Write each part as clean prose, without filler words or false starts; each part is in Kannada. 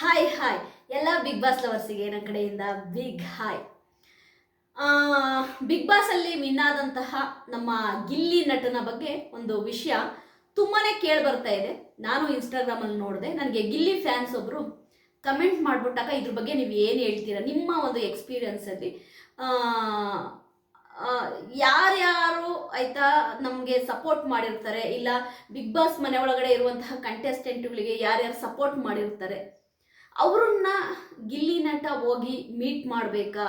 ಹಾಯ್ ಹಾಯ್ ಎಲ್ಲ ಬಿಗ್ ಬಾಸ್ ಲವರ್ಸಿಗೆ ನನ್ನ ಕಡೆಯಿಂದ ಬಿಗ್ ಹಾಯ್. ಬಿಗ್ ಬಾಸ್ ಅಲ್ಲಿ ವಿನ್ ಆದಂತಹ ನಮ್ಮ ಗಿಲ್ಲಿ ನಟನ ಬಗ್ಗೆ ಒಂದು ವಿಷಯ ತುಂಬಾನೇ ಕೇಳಿ ಬರ್ತಾ ಇದೆ. ನಾನು ಇನ್ಸ್ಟಾಗ್ರಾಮಲ್ಲಿ ನೋಡಿದೆ. ನನಗೆ ಗಿಲ್ಲಿ ಫ್ಯಾನ್ಸ್ ಒಬ್ರು ಕಮೆಂಟ್ ಮಾಡ್ಬಿಟ್ಟಾಗ ಇದ್ರ ಬಗ್ಗೆ ನೀವು ಏನು ಹೇಳ್ತೀರಾ, ನಿಮ್ಮ ಒಂದು ಎಕ್ಸ್ಪೀರಿಯನ್ಸಲ್ಲಿ ಯಾರ್ಯಾರು ಆಯ್ತಾ ನಮಗೆ ಸಪೋರ್ಟ್ ಮಾಡಿರ್ತಾರೆ, ಇಲ್ಲ ಬಿಗ್ ಬಾಸ್ ಮನೆ ಒಳಗಡೆ ಇರುವಂತಹ ಕಂಟೆಸ್ಟೆಂಟ್ಗಳಿಗೆ ಯಾರ್ಯಾರು ಸಪೋರ್ಟ್ ಮಾಡಿರ್ತಾರೆ ಅವ್ರನ್ನ ಗಿಲ್ಲಿ ನಟ ಹೋಗಿ ಮೀಟ್ ಮಾಡಬೇಕಾ,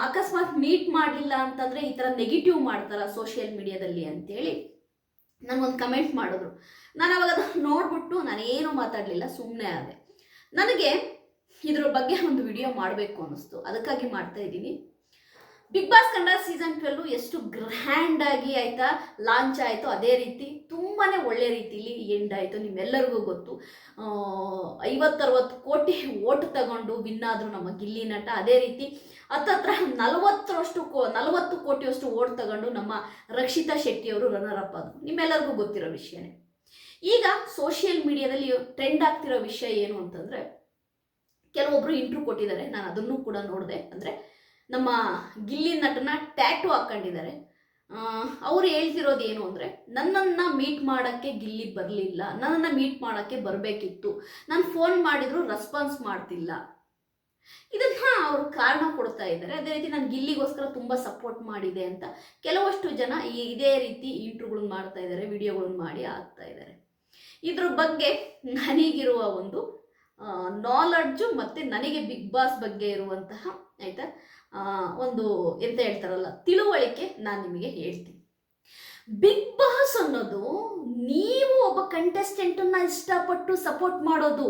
ಅಕಸ್ಮಾತ್ ಮೀಟ್ ಮಾಡಲಿಲ್ಲ ಅಂತಂದರೆ ಈ ಥರ ನೆಗೆಟಿವ್ ಮಾಡ್ತಾರ ಸೋಷಿಯಲ್ ಮೀಡಿಯಾದಲ್ಲಿ ಅಂತೇಳಿ ನನಗೊಂದು ಕಮೆಂಟ್ ಮಾಡಿದ್ರು. ನಾನು ಅವಾಗ ಅದನ್ನು ನೋಡ್ಬಿಟ್ಟು ನಾನೇನು ಮಾತಾಡಲಿಲ್ಲ, ಸುಮ್ಮನೆ ಆದೆ. ನನಗೆ ಇದ್ರ ಬಗ್ಗೆ ಒಂದು ವಿಡಿಯೋ ಮಾಡಬೇಕು ಅನ್ನಿಸ್ತು, ಅದಕ್ಕಾಗಿ ಮಾಡ್ತಾ ಇದ್ದೀನಿ. ಬಿಗ್ ಬಾಸ್ ಕನ್ನಡ ಸೀಸನ್ 12 ಎಷ್ಟು ಗ್ರ್ಯಾಂಡ್ ಆಗಿ ಆಯ್ತಾ ಲಾಂಚ್ ಆಯಿತು, ಅದೇ ರೀತಿ ತುಂಬಾ ಒಳ್ಳೆ ರೀತಿಲಿ ಎಂಡ್ ಆಯಿತು. ನಿಮ್ಮೆಲ್ಲರಿಗೂ ಗೊತ್ತು, 50-60 ಕೋಟಿ ಓಟ್ ತಗೊಂಡು ವಿನ್ ಆದರು ನಮ್ಮ ಗಿಲ್ಲಿ ನಟ. ಅದೇ ರೀತಿ ಹತ್ತತ್ರ 40 ಕೋಟಿಯಷ್ಟು ಓಟ್ ತಗೊಂಡು ನಮ್ಮ ರಕ್ಷಿತಾ ಶೆಟ್ಟಿಯವರು ರನ್ನರ್ ಅಪ್ ಆದರು. ನಿಮ್ಮೆಲ್ಲರಿಗೂ ಗೊತ್ತಿರೋ ವಿಷಯನೇ. ಈಗ ಸೋಷಿಯಲ್ ಮೀಡಿಯಾದಲ್ಲಿ ಟ್ರೆಂಡ್ ಆಗ್ತಿರೋ ವಿಷಯ ಏನು ಅಂತಂದರೆ, ಕೆಲವೊಬ್ಬರು ಇಂಟ್ರೂ ಕೊಟ್ಟಿದ್ದಾರೆ, ನಾನು ಅದನ್ನು ಕೂಡ ನೋಡಿದೆ. ಅಂದರೆ ನಮ್ಮ ಗಿಲ್ಲಿ ನಟನ ಟ್ಯಾಟೂ ಹಾಕ್ಕೊಂಡಿದ್ದಾರೆ. ಅವ್ರು ಹೇಳ್ತಿರೋದು ಏನು ಅಂದರೆ, ನನ್ನನ್ನು ಮೀಟ್ ಮಾಡೋಕ್ಕೆ ಗಿಲ್ಲಿ ಬರಲಿಲ್ಲ, ನನ್ನನ್ನು ಮೀಟ್ ಮಾಡೋಕ್ಕೆ ಬರಬೇಕಿತ್ತು, ನಾನು ಫೋನ್ ಮಾಡಿದ್ರು ರೆಸ್ಪಾನ್ಸ್ ಮಾಡ್ತಿಲ್ಲ. ಇದನ್ನು ಅವರು ಕಾರಣ ಕೊಡ್ತಾ ಇದ್ದಾರೆ. ಅದೇ ರೀತಿ ನಾನು ಗಿಲ್ಲಿಗೋಸ್ಕರ ತುಂಬ ಸಪೋರ್ಟ್ ಮಾಡಿದೆ ಅಂತ ಕೆಲವಷ್ಟು ಜನ ಇದೇ ರೀತಿ ಇಂಟ್ರ್ಯೂಗಳನ್ನ ಮಾಡ್ತಾ ಇದ್ದಾರೆ, ವಿಡಿಯೋಗಳನ್ನ ಮಾಡಿ ಹಾಕ್ತಾ ಇದ್ದಾರೆ. ಇದ್ರ ಬಗ್ಗೆ ನನಗಿರುವ ಒಂದು ನಾಲೆಡ್ಜು ಮತ್ತು ನನಗೆ ಬಿಗ್ ಬಾಸ್ ಬಗ್ಗೆ ಇರುವಂತಹ ಆಯಿತಾ ಒಂದು ಎಂತ ಹೇಳ್ತಾರಲ್ಲ ತಿಳುವಳಿಕೆ ನಾನು ನಿಮಗೆ ಹೇಳ್ತೀನಿ. ಬಿಗ್ ಬಾಸ್ ಅನ್ನೋದು ನೀವು ಒಬ್ಬ ಕಂಟೆಸ್ಟೆಂಟನ್ನು ಇಷ್ಟಪಟ್ಟು ಸಪೋರ್ಟ್ ಮಾಡೋದು.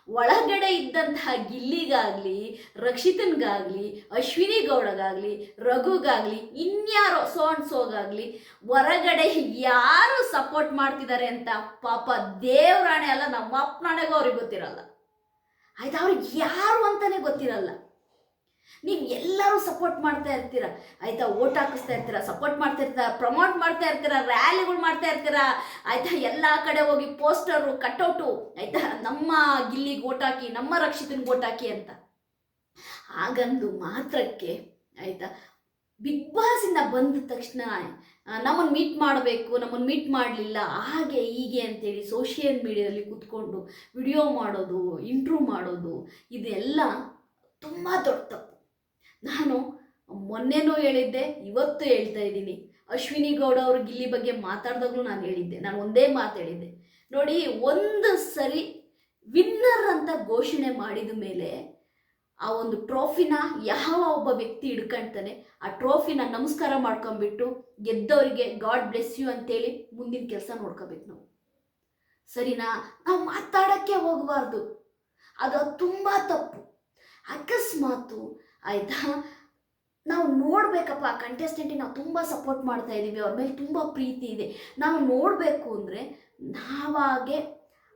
ಒಳಗಡೆ ಇದ್ದಂತಹ ಗಿಲ್ಲಿಗಾಗಲಿ, ರಕ್ಷಿತನ್ಗಾಗಲಿ, ಅಶ್ವಿನಿ ಗೌಡಗಾಗಲಿ, ರಘುಗಾಗಲಿ, ಇನ್ಯಾರೋ ಸೋಗಾಗಲಿ ಹೊರಗಡೆ ಯಾರು ಸಪೋರ್ಟ್ ಮಾಡ್ತಿದ್ದಾರೆ ಅಂತ ಪಾಪ ದೇವ್ರಾಣೆ ಅಲ್ಲ, ನಮ್ಮ ಅಪ್ಪನಾಣೆಗೂ ಅವ್ರಿಗೆ ಗೊತ್ತಿರಲ್ಲ ಆಯ್ತಾ. ಅವ್ರಿಗೆ ಯಾರು ಅಂತಾನೆ ಗೊತ್ತಿರಲ್ಲ. ನೀವು ಎಲ್ಲರೂ ಸಪೋರ್ಟ್ ಮಾಡ್ತಾ ಇರ್ತೀರ ಆಯ್ತಾ, ಓಟ್ ಹಾಕಿಸ್ತಾ ಇರ್ತೀರ, ಸಪೋರ್ಟ್ ಮಾಡ್ತಾ ಇರ್ತೀರ, ಪ್ರಮೋಟ್ ಮಾಡ್ತಾ ಇರ್ತೀರ, ರ್ಯಾಲಿಗಳು ಮಾಡ್ತಾ ಇರ್ತೀರ ಆಯ್ತಾ. ಎಲ್ಲ ಕಡೆ ಹೋಗಿ ಪೋಸ್ಟರು, ಕಟ್ಔಟು ಆಯ್ತಾ, ನಮ್ಮ ಗಿಲ್ಲಿಗೆ ಓಟ್ ಹಾಕಿ, ನಮ್ಮ ರಕ್ಷಿತನಿಗೆ ಓಟ್ ಹಾಕಿ ಅಂತ. ಹಾಗಂದು ಮಾತ್ರಕ್ಕೆ ಆಯ್ತಾ ಬಿಗ್ ಬಾಸಿಂದ ಬಂದ ತಕ್ಷಣ ನಮ್ಮನ್ನು ಮೀಟ್ ಮಾಡಬೇಕು, ನಮ್ಮನ್ನು ಮೀಟ್ ಮಾಡಲಿಲ್ಲ, ಹಾಗೆ ಹೀಗೆ ಅಂತೇಳಿ ಸೋಷಿಯಲ್ ಮೀಡಿಯಾದಲ್ಲಿ ಕೂತ್ಕೊಂಡು ವಿಡಿಯೋ ಮಾಡೋದು, ಇಂಟ್ರ್ಯೂ ಮಾಡೋದು, ಇದೆಲ್ಲ ತುಂಬ ದೊಡ್ಡ ತಪ್ಪು. ನಾನು ಮೊನ್ನೆನೂ ಹೇಳಿದ್ದೆ, ಇವತ್ತು ಹೇಳ್ತಾ ಇದ್ದೀನಿ. ಅಶ್ವಿನಿ ಗೌಡ ಅವರು ಗಿಲ್ಲಿ ಬಗ್ಗೆ ಮಾತಾಡಿದಾಗಲೂ ನಾನು ಹೇಳಿದ್ದೆ, ನಾನು ಒಂದೇ ಮಾತು ಹೇಳಿದ್ದೆ ನೋಡಿ, ಒಂದು ಸರಿ ವಿನ್ನರ್ ಅಂತ ಘೋಷಣೆ ಮಾಡಿದ ಮೇಲೆ ಆ ಒಂದು ಟ್ರೋಫಿನ ಯಾವ ಒಬ್ಬ ವ್ಯಕ್ತಿ ಹಿಡ್ಕೊಳ್ತಾನೆ, ಆ ಟ್ರೋಫಿನ ನಮಸ್ಕಾರ ಮಾಡ್ಕೊಂಡ್ಬಿಟ್ಟು ಗೆದ್ದವರಿಗೆ ಗಾಡ್ ಬ್ಲೆಸ್ ಯು ಅಂತೇಳಿ ಮುಂದಿನ ಕೆಲಸ ನೋಡ್ಕೋಬೇಕು ನಾವು. ಸರಿನಾ? ನಾವು ಮಾತಾಡೋಕ್ಕೆ ಹೋಗಬಾರ್ದು, ಅದು ತುಂಬ ತಪ್ಪು. ಅಕಸ್ಮಾತು ಆಯಿತಾ ನಾವು ನೋಡಬೇಕಪ್ಪ, ಆ ಕಂಟೆಸ್ಟೆಂಟಿಗೆ ನಾವು ತುಂಬ ಸಪೋರ್ಟ್ ಮಾಡ್ತಾ ಇದ್ದೀವಿ, ಅವ್ರ ಮೇಲೆ ತುಂಬ ಪ್ರೀತಿ ಇದೆ, ನಾವು ನೋಡಬೇಕು ಅಂದರೆ ನಾವಾಗೆ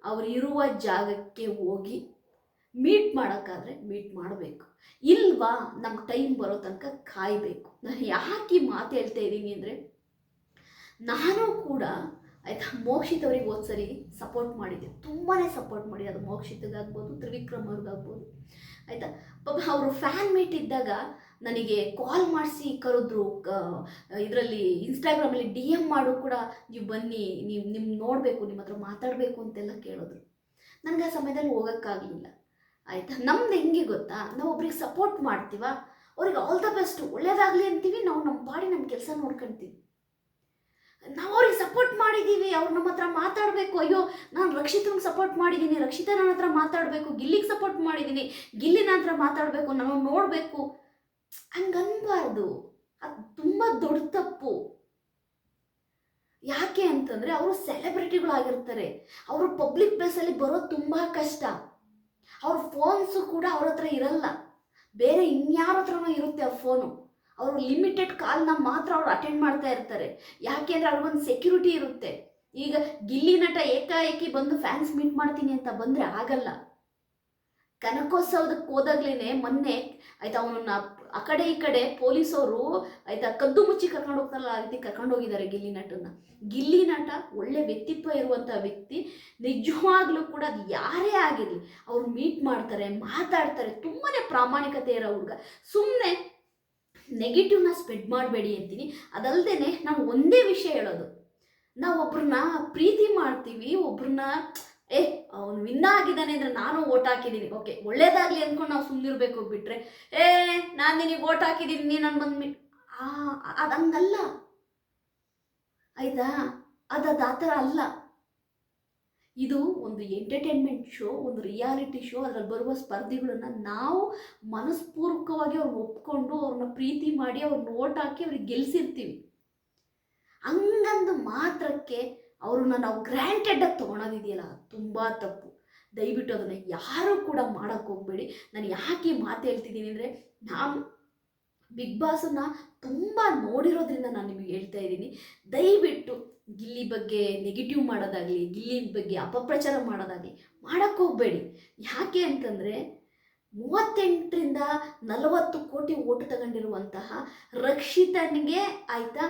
ಅವರಿರುವ ಜಾಗಕ್ಕೆ ಹೋಗಿ ಮೀಟ್ ಮಾಡೋಕ್ಕಾದ್ರೆ ಮೀಟ್ ಮಾಡಬೇಕು. ಇಲ್ವಾ ನಮ್ಗೆ ಟೈಮ್ ಬರೋ ತನಕ ಕಾಯಬೇಕು. ನಾನು ಯಾಕೆ ಈ ಮಾತು ಹೇಳ್ತಾ ಇದ್ದೀನಿ ಅಂದರೆ, ನಾನು ಕೂಡ ಆಯಿತಾ ಮೋಕ್ಷಿತ್ ಅವ್ರಿಗೆ ಹೋದ್ಸರಿ ಸಪೋರ್ಟ್ ಮಾಡಿದ್ದೆ, ತುಂಬಾ ಸಪೋರ್ಟ್ ಮಾಡಿದೆ. ಅದು ಮೋಕ್ಷಿತ್ಗಾಗ್ಬೋದು, ತ್ರಿವಿಕ್ರಮ್ ಅವ್ರಿಗಾಗ್ಬೋದು ಆಯಿತಾ. ಪಾಪ ಅವರು ಫ್ಯಾನ್ ಮೀಟ್ ಇದ್ದಾಗ ನನಗೆ ಕಾಲ್ ಮಾಡಿಸಿ ಕರೆದ್ರು, ಇದರಲ್ಲಿ ಇನ್ಸ್ಟಾಗ್ರಾಮಲ್ಲಿ DM ಮಾಡು ಕೂಡ, ನೀವು ಬನ್ನಿ, ನಿಮ್ಮ ನೋಡಬೇಕು, ನಿಮ್ಮ ಹತ್ರ ಮಾತಾಡಬೇಕು ಅಂತೆಲ್ಲ ಕೇಳಿದ್ರು. ನನಗೆ ಆ ಸಮಯದಲ್ಲಿ ಹೋಗೋಕ್ಕಾಗಲಿಲ್ಲ ಆಯಿತಾ. ನಮ್ದು ಹೆಂಗೆ ಗೊತ್ತಾ, ನಾವು ಒಬ್ರಿಗೆ ಸಪೋರ್ಟ್ ಮಾಡ್ತೀವ, ಅವ್ರಿಗೆ ಆಲ್ ದ ಬೆಸ್ಟ್, ಒಳ್ಳೇದಾಗಲಿ ಅಂತೀವಿ, ನಾವು ನಮ್ಮ ಪಾಡಿ ನಮ್ಮ ಕೆಲಸ ನೋಡ್ಕೊಳ್ತೀವಿ. ನಾವು ಅವ್ರಿಗೆ ಸಪೋರ್ಟ್ ಮಾಡಿದ್ದೀವಿ, ಅವ್ರು ನಮ್ಮ ಹತ್ರ ಮಾತಾಡಬೇಕು, ಅಯ್ಯೋ ನಾನು ರಕ್ಷಿತನಿಗೆ ಸಪೋರ್ಟ್ ಮಾಡಿದ್ದೀನಿ, ರಕ್ಷಿತಾ ನನ್ನ ಹತ್ರ ಮಾತಾಡಬೇಕು, ಗಿಲ್ಲಿಗೆ ಸಪೋರ್ಟ್ ಮಾಡಿದ್ದೀನಿ, ಗಿಲ್ಲಿ ನನ್ನ ಹತ್ರ ಮಾತಾಡಬೇಕು, ನಾನು ನೋಡಬೇಕು, ಹಂಗನ್ಬಾರ್ದು. ಅದು ತುಂಬ ದೊಡ್ಡ ತಪ್ಪು. ಯಾಕೆ ಅಂತಂದರೆ ಅವರು ಸೆಲೆಬ್ರಿಟಿಗಳಾಗಿರ್ತಾರೆ, ಅವರು ಪಬ್ಲಿಕ್ ಪ್ಲೇಸಲ್ಲಿ ಬರೋದು ತುಂಬ ಕಷ್ಟ. ಅವ್ರ ಫೋನ್ಸು ಕೂಡ ಅವ್ರ ಹತ್ರ ಇರಲ್ಲ, ಬೇರೆ ಇನ್ಯಾರ ಹತ್ರನೂ ಇರುತ್ತೆ ಆ ಫೋನು. ಅವರು ಲಿಮಿಟೆಡ್ ಕಾಲ್ನ ಮಾತ್ರ ಅವ್ರು ಅಟೆಂಡ್ ಮಾಡ್ತಾ ಇರ್ತಾರೆ. ಯಾಕೆ ಅಂದರೆ ಅವ್ರಿಗೊಂದು ಸೆಕ್ಯೂರಿಟಿ ಇರುತ್ತೆ. ಈಗ ಗಿಲ್ಲಿ ನಟ ಏಕಾಏಕಿ ಬಂದು ಫ್ಯಾನ್ಸ್ ಮೀಟ್ ಮಾಡ್ತೀನಿ ಅಂತ ಬಂದರೆ ಆಗಲ್ಲ. ಕನಕೋತ್ಸವದಕ್ಕೆ ಹೋದಾಗ್ಲೇನೆ ಮೊನ್ನೆ ಆಯ್ತಾ ಅವನನ್ನ ಆ ಕಡೆ ಈ ಕಡೆ ಪೊಲೀಸವರು ಆಯ್ತಾ ಕದ್ದು ಮುಚ್ಚಿ ಕರ್ಕೊಂಡು ಹೋಗ್ತಾರಲ್ಲ, ಆ ರೀತಿ ಕರ್ಕೊಂಡು ಹೋಗಿದ್ದಾರೆ ಗಿಲ್ಲಿ ನಟನ್ನ. ಗಿಲ್ಲಿ ನಟ ಒಳ್ಳೆ ವ್ಯಕ್ತಿತ್ವ ಇರುವಂಥ ವ್ಯಕ್ತಿ. ನಿಜವಾಗ್ಲೂ ಕೂಡ ಅದು ಯಾರೇ ಆಗಿರಲಿ ಅವ್ರು ಮೀಟ್ ಮಾಡ್ತಾರೆ, ಮಾತಾಡ್ತಾರೆ. ತುಂಬಾ ಪ್ರಾಮಾಣಿಕತೆ ಇರೋ ಹುಡುಗ. ಸುಮ್ಮನೆ ನೆಗೆಟಿವ್ನ ಸ್ಪ್ರೆಡ್ ಮಾಡಬೇಡಿ ಅಂತೀನಿ. ಅದಲ್ಲದೆ ನಾನು ಒಂದೇ ವಿಷಯ ಹೇಳೋದು, ನಾವು ಒಬ್ರನ್ನ ಪ್ರೀತಿ ಮಾಡ್ತೀವಿ, ಒಬ್ರನ್ನ ಅವನು ವಿನ್ ಆಗಿದ್ದಾನೆ ಅಂದರೆ ನಾನು ಓಟ್ ಹಾಕಿದ್ದೀನಿ, ಓಕೆ ಒಳ್ಳೇದಾಗಲಿ ಅಂದ್ಕೊಂಡು ನಾವು ಸುಮ್ಮನಿರ್ಬೇಕು. ಬಿಟ್ಟರೆ ನಾನು ನಿನಗೆ ಓಟ್ ಹಾಕಿದ್ದೀನಿ, ನೀನು ನನ್ನ ಬಂದು ಅದು ಹಂಗಲ್ಲ ಆಯಿತಾ. ಅದು ಆ ಥರ ಅಲ್ಲ. ಇದು ಒಂದು ಎಂಟರ್ಟೈನ್ಮೆಂಟ್ ಶೋ, ಒಂದು ರಿಯಾಲಿಟಿ ಶೋ. ಅದರಲ್ಲಿ ಬರುವ ಸ್ಪರ್ಧಿಗಳನ್ನು ನಾವು ಮನಸ್ಪೂರ್ವಕವಾಗಿ ಅವ್ರನ್ನ ಒಪ್ಕೊಂಡು ಅವ್ರನ್ನ ಪ್ರೀತಿ ಮಾಡಿ ಅವ್ರನ್ನ ಓಟ್ ಹಾಕಿ ಅವ್ರಿಗೆ ಗೆಲ್ಲಿಸಿರ್ತೀವಿ. ಹಂಗಂದು ಮಾತ್ರಕ್ಕೆ ಅವ್ರನ್ನ ನಾವು ಗ್ರ್ಯಾಂಟೆಡಾಗಿ ತೊಗೊಳೋದಿದೆಯಲ್ಲ, ತುಂಬ ತಪ್ಪು. ದಯವಿಟ್ಟು ಅದನ್ನು ಯಾರೂ ಕೂಡ ಮಾಡೋಕ್ಕೆ ಹೋಗಬೇಡಿ. ನಾನು ಯಾಕೆ ಈ ಮಾತು ಹೇಳ್ತಿದ್ದೀನಿ ಅಂದರೆ, ನಾನು ಬಿಗ್ ಬಾಸನ್ನು ತುಂಬ ನೋಡಿರೋದ್ರಿಂದ ನಾನು ನಿಮಗೆ ಹೇಳ್ತಾ ಇದ್ದೀನಿ. ದಯವಿಟ್ಟು ಗಿಲ್ಲಿ ಬಗ್ಗೆ ನೆಗೆಟಿವ್ ಮಾಡೋದಾಗಲಿ, ಗಿಲ್ಲಿ ಬಗ್ಗೆ ಅಪಪ್ರಚಾರ ಮಾಡೋದಾಗಲಿ ಮಾಡೋಕ್ಕೆ ಹೋಗಬೇಡಿ. ಯಾಕೆ ಅಂತಂದರೆ 38ರಿಂದ 40 ಕೋಟಿ ಓಟು ತಗೊಂಡಿರುವಂತಹ ರಕ್ಷಿತನಿಗೆ ಆಯಿತಾ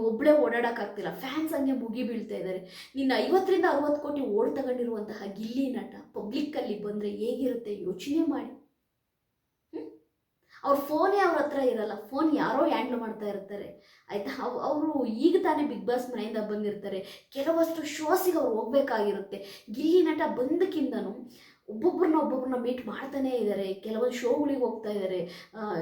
ಒಬ್ಬಳೇ ಓಡಾಡೋಕ್ಕಾಗ್ತಿಲ್ಲ, ಫ್ಯಾನ್ಸ್ ಹಂಗೆ ಮುಗಿ ಬೀಳ್ತಾ ಇದ್ದಾರೆ. ನೀನು 50ರಿಂದ 60 ಕೋಟಿ ಓಟ್ ತಗೊಂಡಿರುವಂತಹ ಗಿಲ್ಲಿ ನಟ ಪಬ್ಲಿಕ್ಕಲ್ಲಿ ಬಂದರೆ ಹೇಗಿರುತ್ತೆ ಯೋಚನೆ ಮಾಡಿ. ಅವ್ರ ಫೋನೇ ಅವ್ರ ಹತ್ರ ಇರಲ್ಲ, ಫೋನ್ ಯಾರೋ ಹ್ಯಾಂಡ್ಲ್ ಮಾಡ್ತಾ ಇರ್ತಾರೆ ಆಯಿತಾ. ಅವರು ಈಗ ತಾನೇ ಬಿಗ್ ಬಾಸ್ ಮನೆಯಿಂದ ಬಂದಿರ್ತಾರೆ, ಕೆಲವಷ್ಟು ಶೋಸಿಗೆ ಅವ್ರು ಹೋಗ್ಬೇಕಾಗಿರುತ್ತೆ. ಗಿಲ್ಲಿ ನಟ ಬಂದಕ್ಕಿಂತನೂ ಒಬ್ಬೊಬ್ಬರನ್ನ ಮೀಟ್ ಮಾಡ್ತಾನೇ ಇದ್ದಾರೆ, ಕೆಲವೊಂದು ಶೋಗಳಿಗೆ ಹೋಗ್ತಾ ಇದ್ದಾರೆ.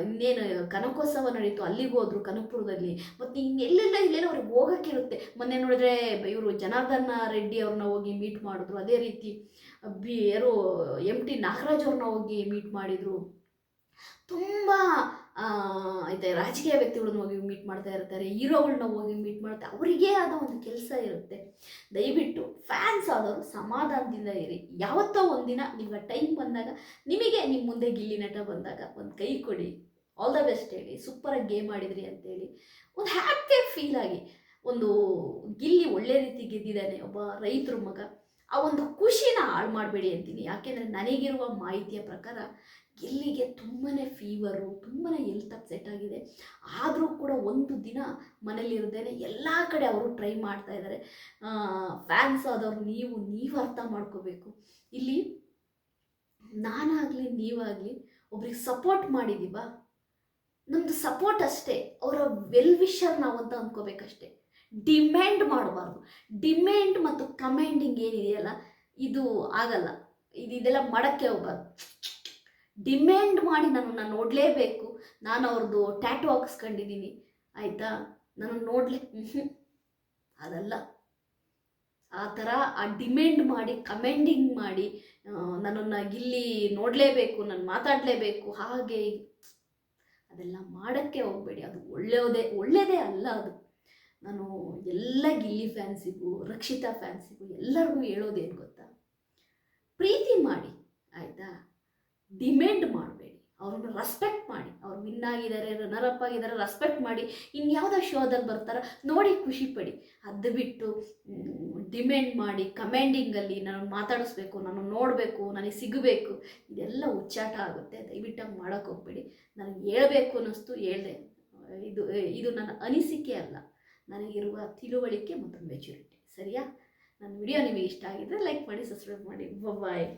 ಇನ್ನೇನು ಕನಕೋತ್ಸವ ನಡೀತು, ಅಲ್ಲಿಗೆ ಹೋದ್ರು ಕನಕಪುರದಲ್ಲಿ. ಮತ್ತು ಇನ್ನೆಲ್ಲೆಲ್ಲ ಅವ್ರಿಗೆ ಹೋಗೋಕ್ಕಿರುತ್ತೆ. ಮೊನ್ನೆ ನೋಡಿದ್ರೆ ಇವರು ಜನಾರ್ದನ ರೆಡ್ಡಿ ಅವ್ರನ್ನ ಹೋಗಿ ಮೀಟ್ ಮಾಡಿದ್ರು. ಅದೇ ರೀತಿ ಯಾರು MT ನಾಗರಾಜ್ ಅವ್ರನ್ನ ಹೋಗಿ ಮೀಟ್ ಮಾಡಿದರು. ತುಂಬ ಆಯಿತಾ ರಾಜಕೀಯ ವ್ಯಕ್ತಿಗಳನ್ನ ಹೋಗಿ ಮೀಟ್ ಮಾಡ್ತಾ ಇರ್ತಾರೆ, ಹೀರೋಗಳನ್ನ ಹೋಗಿ ಮೀಟ್ ಮಾಡ್ತಾರೆ. ಅವರಿಗೇ ಆದ ಒಂದು ಕೆಲಸ ಇರುತ್ತೆ. ದಯವಿಟ್ಟು ಫ್ಯಾನ್ಸ್ ಆದವರು ಸಮಾಧಾನದಿಂದ ಇರಿ. ಯಾವತ್ತೋ ಒಂದಿನ ನಿಮಗೆ ಟೈಮ್ ಬಂದಾಗ, ನಿಮಗೆ ನಿಮ್ಮ ಮುಂದೆ ಗಿಲ್ಲಿ ನಟ ಬಂದಾಗ ಒಂದು ಕೈ ಕೊಡಿ, ಆಲ್ ದ ಬೆಸ್ಟ್ ಹೇಳಿ, ಸೂಪರಾಗಿ ಗೇಮ್ ಆಡಿದ್ರಿ ಅಂತೇಳಿ ಒಂದು ಹ್ಯಾಪಿಯಾಗಿ ಫೀಲ್ ಆಗಿ. ಒಂದು ಗಿಲ್ಲಿ ಒಳ್ಳೆ ರೀತಿ ಗೆದ್ದಿದ್ದಾನೆ, ಒಬ್ಬ ರೈತರ ಮಗ, ಆ ಒಂದು ಖುಷಿನ ಹಾಳು ಮಾಡಬೇಡಿ ಅಂತೀನಿ. ಯಾಕೆಂದರೆ ನನಗಿರುವ ಮಾಹಿತಿಯ ಪ್ರಕಾರ ಗಿಲ್ಲಿಗೆ ತುಂಬಾ ಫೀವರು, ತುಂಬಾ ಹೆಲ್ತ್ ಅಪ್ಸೆಟ್ ಆಗಿದೆ. ಆದರೂ ಕೂಡ ಒಂದು ದಿನ ಮನೇಲಿರದೇನೆ ಎಲ್ಲ ಕಡೆ ಅವರು ಟ್ರೈ ಮಾಡ್ತಾ ಇದ್ದಾರೆ. ಫ್ಯಾನ್ಸ್ ಆದವ್ರು ನೀವು ಅರ್ಥ ಮಾಡ್ಕೋಬೇಕು. ಇಲ್ಲಿ ನಾನಾಗಲಿ ನೀವಾಗಲಿ ಒಬ್ರಿಗೆ ಸಪೋರ್ಟ್ ಮಾಡಿದ್ದೀವ, ನಮ್ಮದು ಸಪೋರ್ಟ್ ಅಷ್ಟೇ, ಅವರ ವೆಲ್ ವಿಷರ್ ನಾವು ಅಂತ ಅಂದ್ಕೋಬೇಕಷ್ಟೆ. ಡಿಮ್ಯಾಂಡ್ ಮಾಡಬಾರ್ದು. ಡಿಮ್ಯಾಂಡ್ ಮತ್ತು ಕಮೆಂಡಿಂಗ್ ಏನಿದೆಯಲ್ಲ ಇದು ಆಗಲ್ಲ. ಇದೆಲ್ಲ ಮಾಡೋಕ್ಕೆ ಹೋಗ್ಬಾರ್ದು. ಡಿಮ್ಯಾಂಡ್ ಮಾಡಿ ನನ್ನನ್ನು ನೋಡಲೇಬೇಕು, ನಾನು ಅವ್ರದ್ದು ಟ್ಯಾಟು ಹಾಕಿಸ್ಕೊಂಡಿದ್ದೀನಿ ಆಯಿತಾ, ನಾನು ಅದಲ್ಲ. ಆ ಥರ ಆ ಡಿಮ್ಯಾಂಡ್ ಮಾಡಿ ಕಮೆಂಡಿಂಗ್ ಮಾಡಿ ನನ್ನನ್ನು ಗಿಲ್ಲಿ ನೋಡಲೇಬೇಕು, ನಾನು ಮಾತಾಡಲೇಬೇಕು, ಹಾಗೆ ಅದೆಲ್ಲ ಮಾಡೋಕ್ಕೆ ಹೋಗಬೇಡಿ. ಅದು ಒಳ್ಳೆಯದೇ ಅಲ್ಲ ಅದು. ನಾನು ಎಲ್ಲ ಗಿಲ್ಲಿ ಫ್ಯಾನ್ಸಿಗೂ ರಕ್ಷಿತಾ ಫ್ಯಾನ್ಸಿಗೂ ಎಲ್ಲರಿಗೂ ಹೇಳೋದೇನು ಗೊತ್ತಾ, ಪ್ರೀತಿ ಮಾಡಿ ಆಯಿತಾ, ಡಿಮ್ಯಾಂಡ್ ಮಾಡಬೇಡಿ. ಅವ್ರನ್ನ ರೆಸ್ಪೆಕ್ಟ್ ಮಾಡಿ. ಅವ್ರು ವಿನ್ ಆಗಿದ್ದಾರೆ, ರನ್ನರ್ ಅಪ್ ಆಗಿದ್ದಾರೆ, ರೆಸ್ಪೆಕ್ಟ್ ಮಾಡಿ. ಇನ್ಯಾವುದೋ ಶೋದಲ್ಲಿ ಬರ್ತಾರೆ ನೋಡಿ ಖುಷಿ ಪಡಿ. ಅದು ಬಿಟ್ಟು ಡಿಮ್ಯಾಂಡ್ ಮಾಡಿ ಕಮೆಂಡಿಂಗಲ್ಲಿ ನಾನು ಮಾತಾಡಿಸ್ಬೇಕು, ನಾನು ನೋಡಬೇಕು, ನನಗೆ ಸಿಗಬೇಕು, ಇದೆಲ್ಲ ಹುಚ್ಚಾಟ ಆಗುತ್ತೆ. ದಯವಿಟ್ಟು ಹಂಗೆ ಮಾಡೋಕ್ಕೆ ಹೋಗ್ಬೇಡಿ. ನನಗೆ ಹೇಳಬೇಕು ಅನ್ನಿಸ್ತು, ಹೇಳಿದೆ. ಇದು ನನ್ನ ಅನಿಸಿಕೆ ಅಲ್ಲ, ನನಗಿರುವ ತಿಳುವಳಿಕೆ ಮತ್ತು ಮೆಚುರಿಟಿ. ಸರಿಯಾ? ನನ್ನ ವಿಡಿಯೋ ನಿಮಗೆ ಇಷ್ಟ ಆಗಿದ್ದರೆ ಲೈಕ್ ಮಾಡಿ, ಸಬ್ಸ್ಕ್ರೈಬ್ ಮಾಡಿ. ಬಾಯ್.